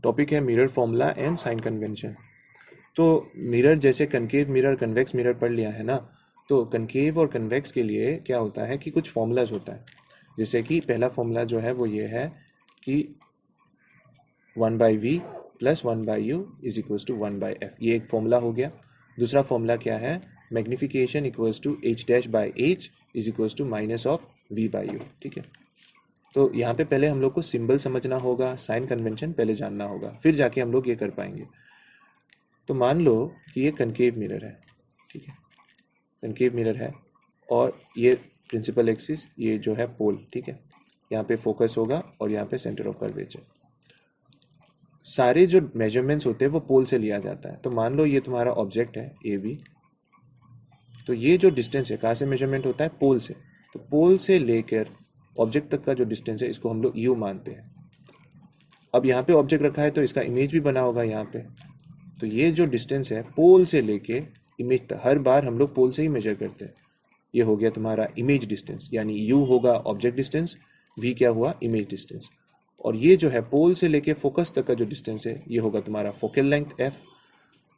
Topic है mirror formula and sign convention. तो mirror जैसे कनकेव मिरर, कन्वेक्स मिरर पढ़ लिया है ना। तो कनकेव और कन्वेक्स के लिए क्या होता है कि कुछ फॉर्मूलाज होता है। जैसे कि पहला फॉर्मूला जो है वो ये है कि 1/v plus 1/u is equals to 1/f, ये एक फॉर्मूला हो गया। दूसरा फॉर्मूला क्या है, magnification equals to h dash by h is equals to minus of v/u। ठीक है, तो यहाँ पे पहले हम लोग को सिंबल समझना होगा, साइन कन्वेंशन पहले जानना होगा, फिर जाके हम लोग ये कर पाएंगे। तो मान लो कि ये कनकेव मिरर है, ठीक है, कनकेव मिरर है, और ये प्रिंसिपल एक्सिस, ये जो है पोल, ठीक है, यहाँ पे फोकस होगा और यहाँ पे सेंटर ऑफ कर्वेचर। सारे जो मेजरमेंट्स होते हैं वो पोल से लिया जाता है। तो मान लो ये तुम्हारा ऑब्जेक्ट है ए बी, तो ये जो डिस्टेंस है कहाँ से मेजरमेंट होता है, पोल से। तो पोल से लेकर ऑब्जेक्ट तक का जो डिस्टेंस है इसको हम लोग यू मानते हैं। अब यहाँ पे ऑब्जेक्ट रखा है तो इसका इमेज भी बना होगा यहाँ पे। तो ये जो डिस्टेंस है पोल से लेके इमेज तक, हर बार हम लोग पोल से ही मेजर करते हैं। ये हो गया तुम्हारा इमेज डिस्टेंस, यानी u होगा ऑब्जेक्ट डिस्टेंस, v क्या हुआ इमेज डिस्टेंस। और ये जो है पोल से लेके फोकस तक का जो डिस्टेंस है ये होगा तुम्हारा फोकल लेंथ f।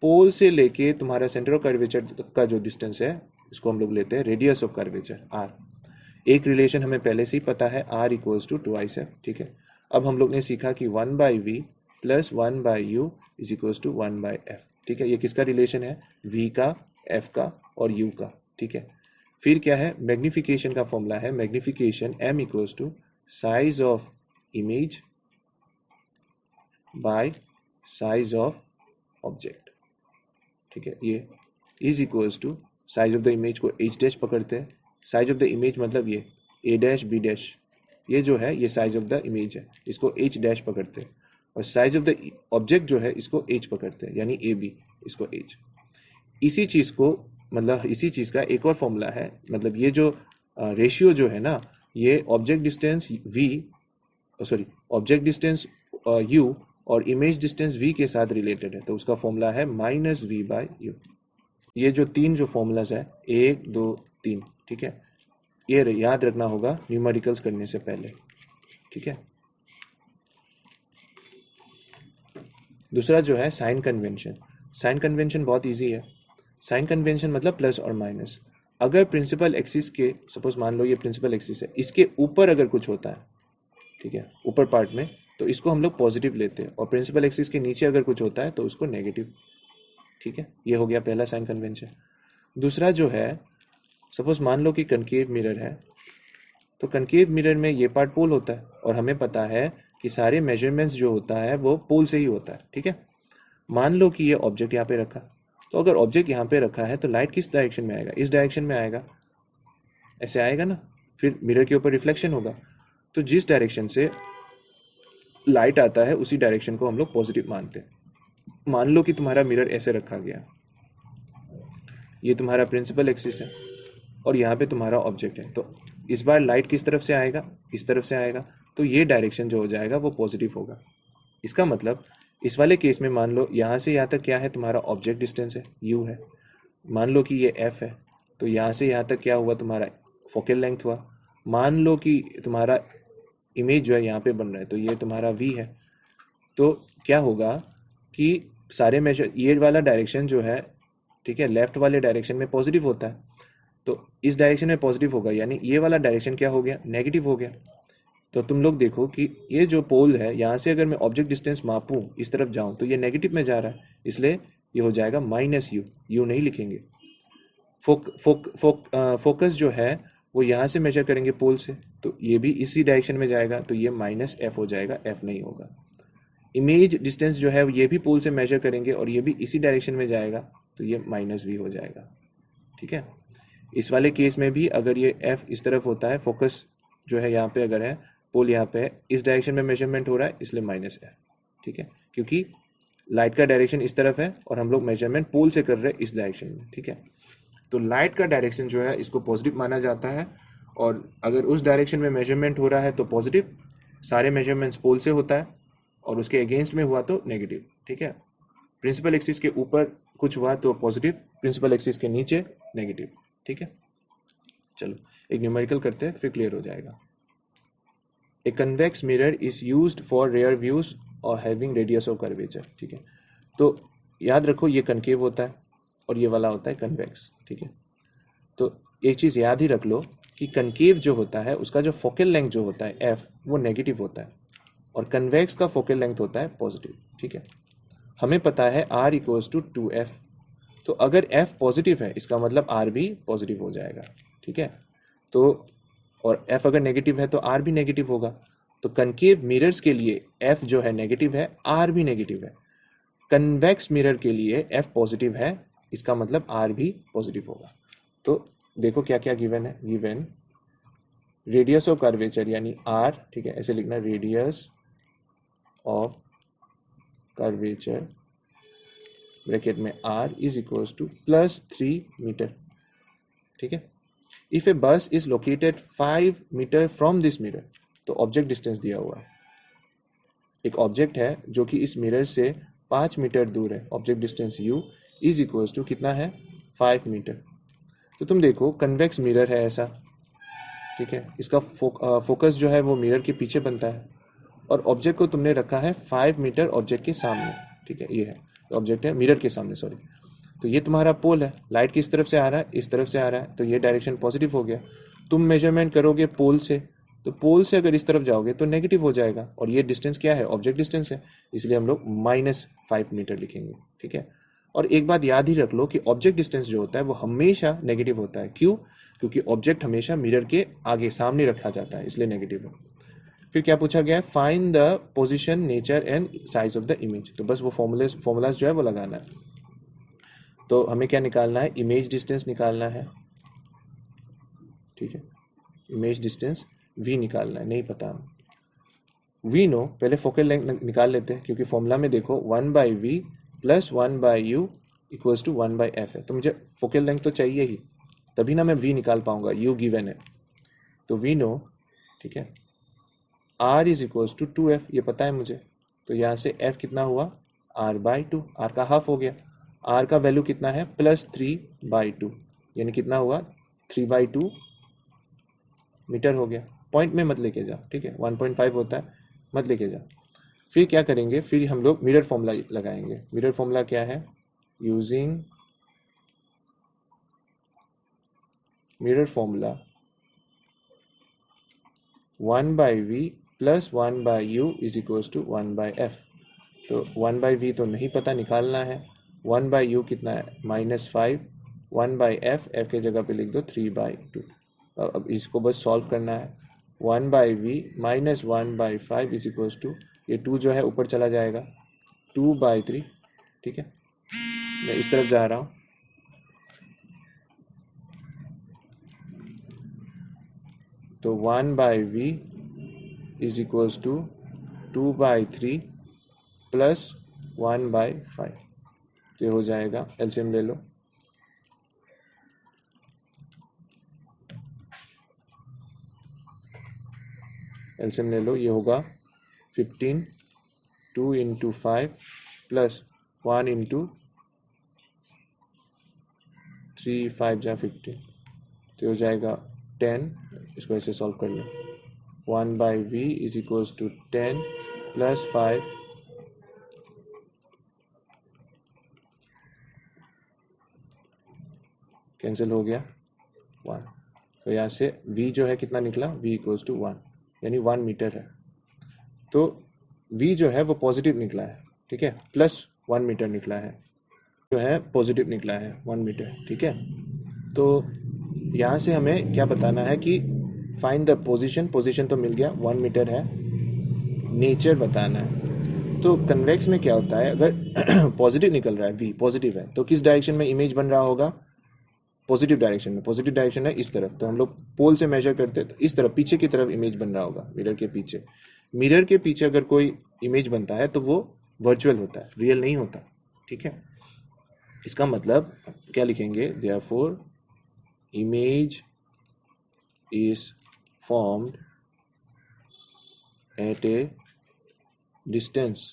पोल से लेके तुम्हारा सेंटर ऑफ कर्वेचर तक का जो डिस्टेंस है इसको हम लोग लेते हैं रेडियस ऑफ कर्वेचर r। एक रिलेशन हमें पहले से ही पता है, r इक्वल्स टू 2f। ठीक है, अब हम लोग ने सीखा कि 1/v plus 1/u is equals to 1/f। ठीक है, ये किसका रिलेशन है, v का, f का और u का। ठीक है, फिर क्या है, मैग्निफिकेशन का फॉर्मूला है, magnification m equals to size of image by size of object. ठीक है, ये is equals to size of the image को h डैश पकड़ते हैं, साइज ऑफ द इमेज मतलब ये a डैश b डैश, ये जो है ये साइज ऑफ द इमेज है, इसको h डैश पकड़ते हैं, और साइज ऑफ द ऑब्जेक्ट जो है इसको h पकड़ते हैं, यानी a b, इसको h। इसी चीज को, मतलब इसी चीज का एक और फॉर्मूला है, मतलब ये जो रेशियो जो है ना, ये object distance v, sorry object distance u और इमेज डिस्टेंस v के साथ रिलेटेड है। तो उसका फॉर्मूला है माइनस v/u। ये जो तीन जो फॉर्मूलाज है 1 2 3, ठीक है, ये याद रखना होगा न्यूमेरिकल्स करने से पहले। ठीक है, दूसरा जो है साइन कन्वेंशन। साइन कन्वेंशन बहुत इजी है। साइन कन्वेंशन मतलब प्लस और माइनस। अगर प्रिंसिपल एक्सिस के, सपोज मान लो ये प्रिंसिपल एक्सिस है, इसके ऊपर अगर कुछ होता है, ठीक है, ऊपर पार्ट में, तो इसको हम लोग पॉजिटिव लेते हैं, और प्रिंसिपल एक्सिस के नीचे अगर कुछ होता है तो उसको नेगेटिव। ठीक है, ये हो गया पहला साइन कन्वेंशन। दूसरा जो है, सपोज मान लो कि कनकेव मिरर है, तो कनकेव मिरर में ये पार्ट पोल होता है, और हमें पता है कि सारे मेजरमेंट्स जो होता है वो पोल से ही होता है। ठीक है, मान लो कि ये ऑब्जेक्ट यहाँ पे रखा, तो अगर ऑब्जेक्ट यहाँ पे रखा है तो लाइट किस डायरेक्शन में आएगा, इस डायरेक्शन में आएगा, ऐसे आएगा ना, फिर मिरर के ऊपर रिफ्लेक्शन होगा। तो जिस डायरेक्शन से लाइट आता है उसी डायरेक्शन को हम लोग पॉजिटिव मानते हैं। मान लो कि तुम्हारा मिरर ऐसे रखा गया, ये तुम्हारा प्रिंसिपल एक्सिस है और यहाँ पे तुम्हारा ऑब्जेक्ट है, तो इस बार लाइट किस तरफ से आएगा, इस तरफ से आएगा, तो ये डायरेक्शन जो हो जाएगा वो पॉजिटिव होगा। इसका मतलब इस वाले केस में मान लो यहाँ से यहाँ तक क्या है, तुम्हारा ऑब्जेक्ट डिस्टेंस है, u है। मान लो कि ये f है, तो यहाँ से यहाँ तक क्या हुआ, तुम्हारा फोकल लेंथ हुआ। मान लो कि तुम्हारा इमेज जो है यहाँ पे बन रहा है, तो ये तुम्हारा v है। तो क्या होगा कि सारे मेजर, ये वाला डायरेक्शन जो है, ठीक है, लेफ्ट वाले डायरेक्शन में पॉजिटिव होता है, तो इस डायरेक्शन में पॉजिटिव होगा, यानी ये वाला डायरेक्शन क्या हो गया, नेगेटिव हो गया। तो तुम लोग देखो कि ये जो पोल है, यहाँ से अगर मैं ऑब्जेक्ट डिस्टेंस मापूं, इस तरफ जाऊं, तो ये नेगेटिव में जा रहा है, इसलिए ये हो जाएगा माइनस यू, यू नहीं लिखेंगे। फोकस जो है वो यहाँ से मेजर करेंगे पोल से, तो ये भी इसी डायरेक्शन में जाएगा, तो ये माइनस एफ हो जाएगा, एफ नहीं होगा। इमेज डिस्टेंस जो है ये भी पोल से मेजर करेंगे और ये भी इसी डायरेक्शन में जाएगा, तो ये माइनस वी हो जाएगा। ठीक है, इस वाले केस में भी अगर ये एफ इस तरफ होता है, फोकस जो है यहाँ पे अगर है, पोल यहाँ पे है, इस डायरेक्शन में मेजरमेंट हो रहा है, इसलिए माइनस है। ठीक है, क्योंकि लाइट का डायरेक्शन इस तरफ है और हम लोग मेजरमेंट पोल से कर रहे हैं इस डायरेक्शन में। ठीक है, तो लाइट का डायरेक्शन जो है इसको पॉजिटिव माना जाता है, और अगर उस डायरेक्शन में मेजरमेंट हो रहा है तो पॉजिटिव, सारे मेजरमेंट्स पोल से होता है, और उसके अगेंस्ट में हुआ तो नेगेटिव। ठीक है, प्रिंसिपल एक्सिस के ऊपर कुछ हुआ तो पॉजिटिव, प्रिंसिपल एक्सिस के नीचे नेगेटिव। ठीक है, चलो एक न्यूमेरिकल करते हैं, फिर क्लियर हो जाएगा। A convex mirror is used for rear views और हैविंग रेडियस ऑफ कर्वेचर, ठीक है। तो याद रखो ये कनकेव होता है और ये वाला होता है कन्वेक्स, ठीक है। तो एक चीज याद ही रख लो कि कनकेव जो होता है उसका जो फोकल लेंथ जो होता है एफ वो नेगेटिव होता है और कन्वेक्स का फोकल लेंथ होता है पॉजिटिव, ठीक है। हमें पता है r इक्वल्स टू 2f, तो अगर f पॉजिटिव है इसका मतलब r भी पॉजिटिव हो जाएगा, ठीक है। तो और f अगर नेगेटिव है तो r भी नेगेटिव होगा। तो कनकेव मिरर्स के लिए f जो है नेगेटिव है, r भी नेगेटिव है। कन्वेक्स मिरर के लिए f पॉजिटिव है, इसका मतलब r भी पॉजिटिव होगा। तो देखो क्या क्या गिवन है। गिवन रेडियस ऑफ कर्वेचर यानी r, ठीक है, ऐसे लिखना, रेडियस ऑफ कर्वेचर ब्रैकेट में r is equals to +3 metre, ठीक है। If a bus is located 5 metre from this mirror, तो ऑब्जेक्ट डिस्टेंस दिया हुआ है। एक ऑब्जेक्ट है जो कि इस मिरर से 5 मीटर दूर है, object distance u is equals to कितना है 5 मीटर। तो तुम देखो कन्वेक्स मिरर है ऐसा, ठीक है, इसका फोकस जो है वो मिरर के पीछे बनता है और ऑब्जेक्ट को तुमने रखा है 5 मीटर ऑब्जेक्ट के सामने, ठीक है, ये है ऑब्जेक्ट है मिरर के सामने, सॉरी। तो ये तुम्हारा पोल है, लाइट किस तरफ से आ रहा है, इस तरफ से आ रहा है, तो ये डायरेक्शन पॉजिटिव हो गया। तुम मेजरमेंट करोगे पोल से, तो पोल से अगर इस तरफ जाओगे तो नेगेटिव हो जाएगा और ये डिस्टेंस क्या है, ऑब्जेक्ट डिस्टेंस है, इसलिए हम लोग -5 मीटर लिखेंगे, ठीक है। और एक बात याद ही रख लो कि ऑब्जेक्ट डिस्टेंस जो होता है वो हमेशा नेगेटिव होता है। क्यों? क्योंकि ऑब्जेक्ट हमेशा मिरर के आगे सामने रखा जाता है, इसलिए नेगेटिव है। फिर क्या पूछा गया है, find the position, nature and size of the image. तो बस वो फॉर्मूलाज जो है वो लगाना है। तो हमें क्या निकालना है, इमेज डिस्टेंस निकालना है, ठीक है, इमेज डिस्टेंस v निकालना है, नहीं पता v नो, पहले फोकल लेंथ निकाल लेते हैं क्योंकि फॉर्मूला में देखो 1/v + 1/u equals to 1/f है, तो मुझे फोकल लेंथ तो चाहिए ही, तभी ना मैं v निकाल पाऊंगा, u गिवन है। तो v नो, ठीक है, r is equals to 2f, ये पता है मुझे, तो यहाँ से f कितना हुआ r/2, r का हाफ हो गया, r का वैल्यू कितना है +3/2, यानी कितना हुआ 3/2 मीटर हो गया। पॉइंट में मत लेके जाओ, ठीक है, 1.5 होता है, मत लेके जाओ। फिर क्या करेंगे, फिर हम लोग मिरर फॉर्मूला लगाएंगे। मिरर फॉर्मूला क्या है, using mirror formula 1/v + 1/u is equals to 1/f। तो 1/v तो नहीं पता, निकालना है। 1/u कितना है -5, 1/f, f के जगह पे लिख दो 3/2। अब इसको बस सॉल्व करना है। 1/v - 1/5 इज इक्वल्स टू, ये 2 जो है ऊपर चला जाएगा, 2/3, ठीक है। मैं इस तरफ जा रहा हूँ, तो 1/v इज इक्वल्स टू 2/3 + 1/5, तो ये हो जाएगा, एलसीएम ले लो, एलसीएम ले लो, ये होगा 15, 2 × 5 + 1 × 3, 5 जा 15, तो हो जाएगा 10। इसको ऐसे सॉल्व कर लो, 1/v is equals to 10 + 5, cancel हो गया 1। तो यहाँ से v जो है कितना निकला, v इक्वल्स टू 1, यानी 1 मीटर है। तो v जो है वो पॉजिटिव निकला है, ठीक है, +1 मीटर निकला है, जो है पॉजिटिव निकला है 1 मीटर, ठीक है। तो यहाँ से हमें क्या बताना है कि फाइंड द पोजीशन, पोजीशन तो मिल गया 1 मीटर है, नेचर बताना है। तो कन्वेक्स में क्या होता है, अगर पॉजिटिव निकल रहा है, v पॉजिटिव है, तो किस डायरेक्शन में इमेज बन रहा होगा, पॉजिटिव डायरेक्शन में। पॉजिटिव डायरेक्शन है इस तरफ, तो हम लोग पोल से मेजर करते हैं तो इस तरफ पीछे की तरफ इमेज बन रहा होगा, मिरर के पीछे। मिरर के पीछे अगर कोई इमेज बनता है तो वो वर्चुअल होता है, रियल नहीं होता, ठीक है। इसका मतलब क्या लिखेंगे, therefore image is formed at a distance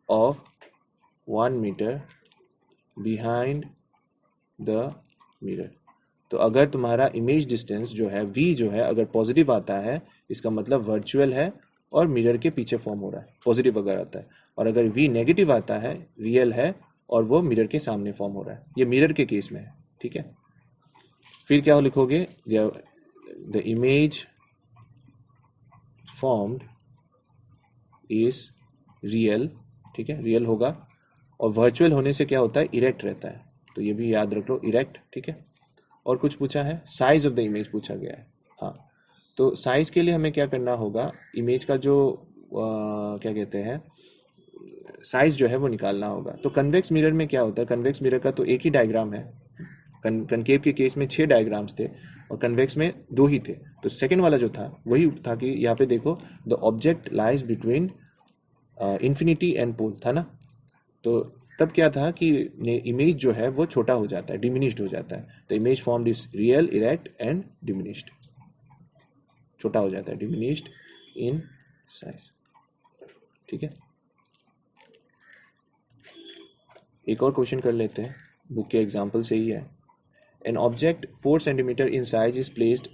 of 1 metre behind the mirror. तो अगर तुम्हारा इमेज डिस्टेंस जो है v जो है अगर पॉजिटिव आता है, इसका मतलब वर्चुअल है और मिरर के पीछे फॉर्म हो रहा है, पॉजिटिव अगर आता है, और अगर v नेगेटिव आता है, रियल है और वो मिरर के सामने फॉर्म हो रहा है, ये मिरर के केस में है, ठीक है। फिर क्या लिखोगे, the image formed is real, ठीक है, रियल होगा, और वर्चुअल होने से क्या होता है, इरेक्ट रहता है, तो ये भी याद रख लो, इरेक्ट, ठीक है। और कुछ पूछा है, साइज ऑफ द इमेज पूछा गया है, हाँ, तो साइज के लिए हमें क्या करना होगा, इमेज का जो क्या कहते हैं, साइज जो है वो निकालना होगा। तो कन्वेक्स मिरर में क्या होता है, कन्वेक्स मिरर का तो एक ही डायग्राम है, कनकेव के केस में 6 डायग्राम्स थे और कन्वेक्स में 2 ही थे, तो सेकंड वाला जो था वही था कि यहाँ पे देखो, the object lies between infinity and pole था ना, तो तब क्या था कि इमेज जो है वो छोटा हो जाता है, डिमिनिश्ड हो जाता है, the image formed is real, erect and diminished, छोटा हो जाता है, डिमिनिश्ड इन साइज, ठीक है। एक और क्वेश्चन कर लेते हैं, बुक के एग्जाम्पल से ही है। An object 4 centimetre in size is placed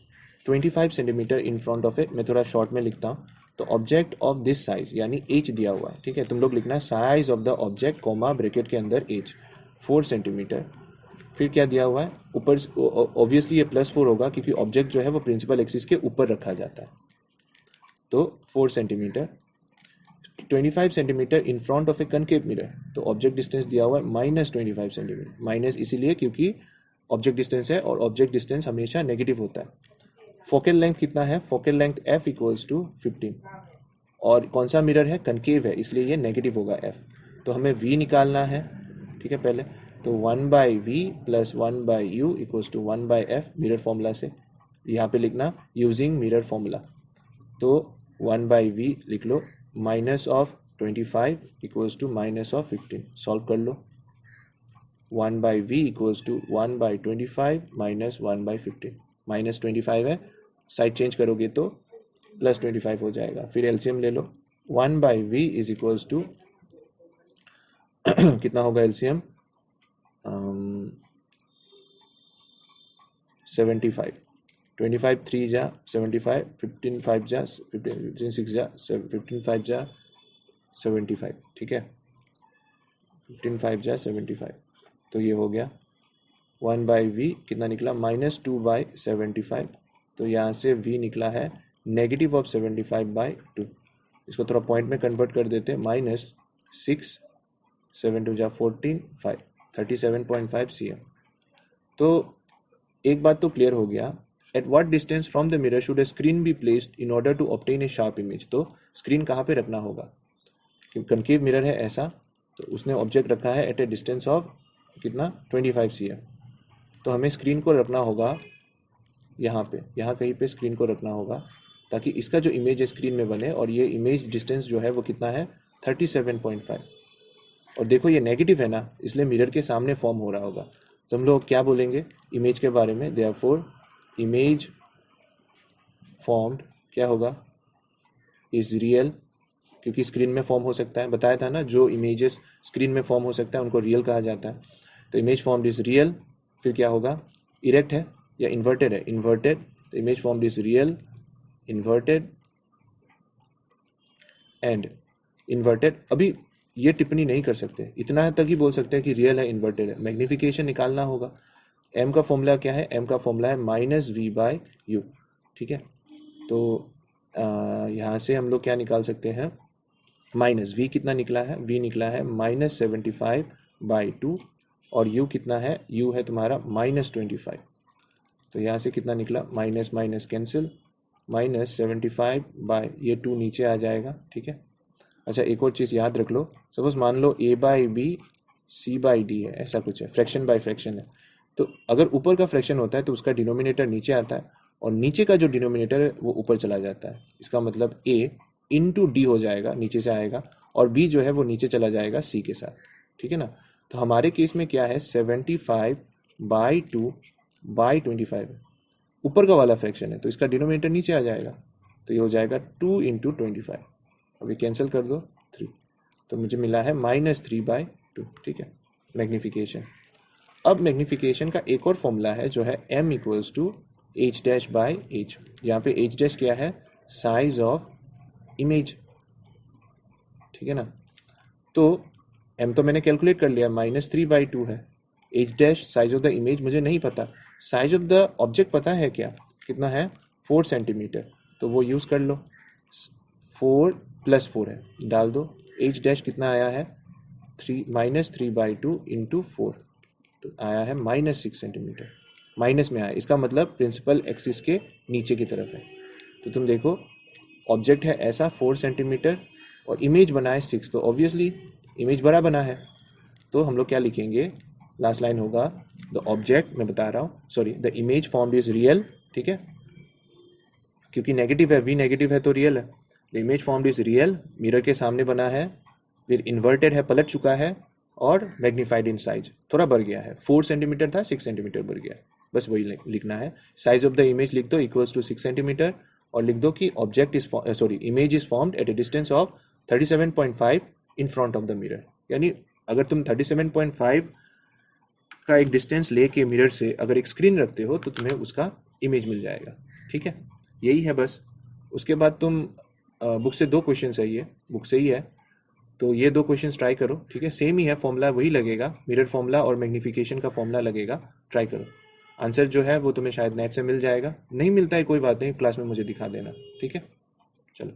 25 centimetre in front of it, मैं थोड़ा शॉर्ट में लिखता हूँ, तो ऑब्जेक्ट ऑफ दिस साइज यानी एच दिया हुआ है, ठीक है, तुम लोग लिखना size of the object comma bracket के अंदर एच 4 सेंटीमीटर, फिर क्या दिया हुआ है ऊपर, ऑब्वियसली ये +4 होगा क्योंकि ऑब्जेक्ट जो है वो प्रिंसिपल एक्सिस के ऊपर रखा जाता है, तो 4 centimetre, 25 centimetre in front of A concave mirror, तो ऑब्जेक्ट डिस्टेंस दिया हुआ है -25 सेंटीमीटर, माइनस इसीलिए क्योंकि ऑब्जेक्ट डिस्टेंस है और ऑब्जेक्ट डिस्टेंस हमेशा नेगेटिव होता है। फोकल लेंथ कितना है, focal length f equals to 15, और कौन सा मिरर है, कनकेव है, इसलिए ये नेगेटिव होगा f, तो हमें v निकालना है, ठीक है, पहले तो 1/v plus 1/u equals to 1/f mirror formula से, यहाँ पे लिखना यूजिंग मिरर फॉर्मूला, तो 1/v लिख लो, minus of 25 equals to minus of 15, solve कर लो, 1/v equals to 1/25 minus 1/15, minus 25 है, साइड चेंज करोगे तो +25 हो जाएगा, फिर एलसीएम ले लो, 1/v इज इक्वल्स टू कितना होगा एलसीएम, 75, 25 3 जा 75, 15 5 जा 15 6 जा 15 5 जा 75, ठीक है, 15 5 जा 75, तो ये हो गया 1/v कितना निकला, -2/75, तो यहाँ से v निकला है नेगेटिव ऑफ 75/2, इसको थोड़ा पॉइंट में कन्वर्ट कर देते हैं, -6 7 2 जा 14 5 37.5 cm। तो एक बात तो क्लियर हो गया, at what distance from the mirror should a screen be placed in order to obtain a sharp image, तो स्क्रीन कहाँ पे रखना होगा, क्योंकि कनकेव मिरर है ऐसा, तो उसने ऑब्जेक्ट रखा है एट ए डिस्टेंस ऑफ कितना 25 cm, तो हमें स्क्रीन को रखना होगा यहाँ पे, यहाँ कहीं पे स्क्रीन को रखना होगा, ताकि इसका जो इमेज है स्क्रीन में बने, और ये इमेज डिस्टेंस जो है वो कितना है 37.5, और देखो ये नेगेटिव है ना, इसलिए मिरर के सामने फॉर्म हो रहा होगा, तो हम लोग क्या बोलेंगे इमेज के बारे में, देयरफॉर इमेज फॉर्म्ड क्या होगा, इज रियल, क्योंकि स्क्रीन में फॉर्म हो सकता है, बताया था ना, जो इमेजेस स्क्रीन में फॉर्म हो सकता है उनको रियल कहा जाता है, तो इमेज फॉर्म्ड इज रियल, फिर क्या होगा, इरेक्ट है या इन्वर्टेड है, इन्वर्टेड, तो image formed is real, inverted and inverted. अभी ये टिप्पणी नहीं कर सकते, इतना तक ही बोल सकते हैं कि रियल है, इन्वर्टेड है, मैग्निफिकेशन निकालना होगा, m का फॉर्मूला क्या है, m का फॉर्मूला है -v/u, ठीक है, तो यहाँ से हम लोग क्या निकाल सकते हैं, माइनस v कितना निकला है, v निकला है -75/2, और u कितना है, u है तुम्हारा -25, तो यहाँ से कितना निकला, माइनस माइनस कैंसिल, -75 बाय ये 2 नीचे आ जाएगा, ठीक है। अच्छा एक और चीज़ याद रख लो, सपोज मान लो a/b c/d है, ऐसा कुछ है, फ्रैक्शन बाय फ्रैक्शन है, तो अगर ऊपर का फ्रैक्शन होता है तो उसका डिनोमिनेटर नीचे आता है, और नीचे का जो डिनोमिनेटर है वो ऊपर चला जाता है, इसका मतलब a इंटू डी हो जाएगा, नीचे से आएगा, और b जो है वो नीचे चला जाएगा c के साथ, ठीक है ना। तो हमारे केस में क्या है, 75/2/25 ऊपर का वाला फ्रैक्शन है, तो इसका डिनोमिनेटर नीचे आ जाएगा, तो ये हो जाएगा 2 × 25, अभी कैंसिल कर दो 3, तो मुझे मिला है -3/2, ठीक है, मैग्निफिकेशन। अब मैग्निफिकेशन का एक और फॉर्मूला है जो है m equals to h dash by h, यहाँ पे h डैश क्या है, साइज ऑफ इमेज, ठीक है ना। तो m तो मैंने कैलकुलेट कर लिया, -3/2 है। h dash size of the image मुझे नहीं पता, साइज ऑफ द ऑब्जेक्ट पता है क्या, कितना है, 4 सेंटीमीटर, तो वो यूज़ कर लो। 4 + 4 है, डाल दो। h डैश कितना आया है, -3/2 इंटू 4, तो आया है -6 सेंटीमीटर, माइनस में आया, इसका मतलब प्रिंसिपल एक्सिस के नीचे की तरफ है। तो तुम देखो ऑब्जेक्ट है ऐसा 4 सेंटीमीटर और इमेज बना है 6, तो ऑब्वियसली इमेज बड़ा बना है। तो हम लोग क्या लिखेंगे, लास्ट लाइन होगा द ऑब्जेक्ट, मैं बता रहा हूँ, sorry, the image formed is real, ठीक है, क्योंकि नेगेटिव है, v नेगेटिव है तो रियल है। The image formed is real, mirror के सामने बना है, फिर इन्वर्टेड है, पलट चुका है, और मैग्नीफाइड इन साइज, थोड़ा बढ़ गया है, 4 सेंटीमीटर था 6 सेंटीमीटर बढ़ गया है, बस वही लिखना है। साइज ऑफ द इमेज लिख दो इक्वल्स टू 6 सेंटीमीटर, और लिख दो कि object is sorry image is formed at a distance of 37.5 in front of the mirror. यानी अगर तुम 37.5 का एक डिस्टेंस लेके मिरर से अगर एक स्क्रीन रखते हो तो तुम्हें उसका इमेज मिल जाएगा, ठीक है, यही है बस। उसके बाद तुम बुक से 2 क्वेश्चन है, ये बुक से ही है, तो ये 2 क्वेश्चंस ट्राई करो, ठीक है, सेम ही है, फॉर्मूला वही लगेगा, मिरर फॉर्मूला और मैग्नीफिकेशन का फॉर्मूला लगेगा, ट्राई करो। आंसर जो है वो तुम्हें शायद नेट से मिल जाएगा, नहीं मिलता है कोई बात नहीं, क्लास में मुझे दिखा देना, ठीक है, चलो।